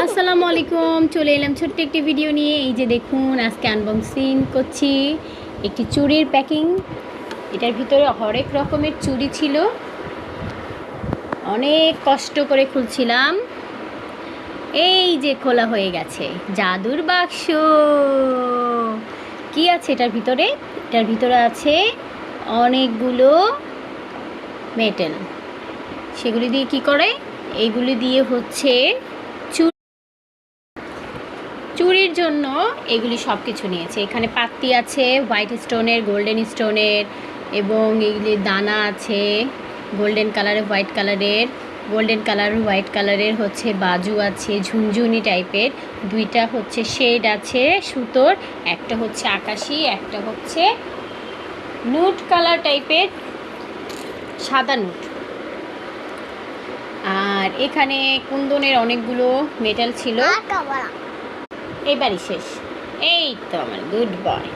আসসালামু আলাইকুম, চলে এলাম ছোট্ট একটি ভিডিও নিয়ে। এই যে দেখুন, আজকে আনবক্সিং করছি একটি চুড়ির প্যাকিং। এটার ভিতরে হরেক রকমের চুড়ি ছিল, অনেক কষ্ট করে খুলছিলাম। এই যে খোলা হয়ে গেছে, জাদুর বাক্স। কি আছে এটার ভিতরে? এটার ভিতরে আছে অনেকগুলো মেটেল। সেগুলি দিয়ে কি করে? এইগুলি দিয়ে হচ্ছে চুড়ির জন্য এগুলি সব কিছু নিয়েছে। এখানে পাত্তি আছে হোয়াইট স্টোনের, গোল্ডেন স্টোনের, এবং এগুলি দানা আছে গোল্ডেন কালারের, হোয়াইট কালারের, গোল্ডেন কালার হোয়াইট কালারের হচ্ছে বাজু আছে, ঝুনঝুনি টাইপের। দুইটা হচ্ছে শেড আছে সুতোর, একটা হচ্ছে আকাশি, একটা হচ্ছে নুট কালার টাইপের, সাদা নুট। আর এখানে কুন্দনের অনেকগুলো মেটাল ছিল। এবারই শেষ। এই তো আমার গুড বয়।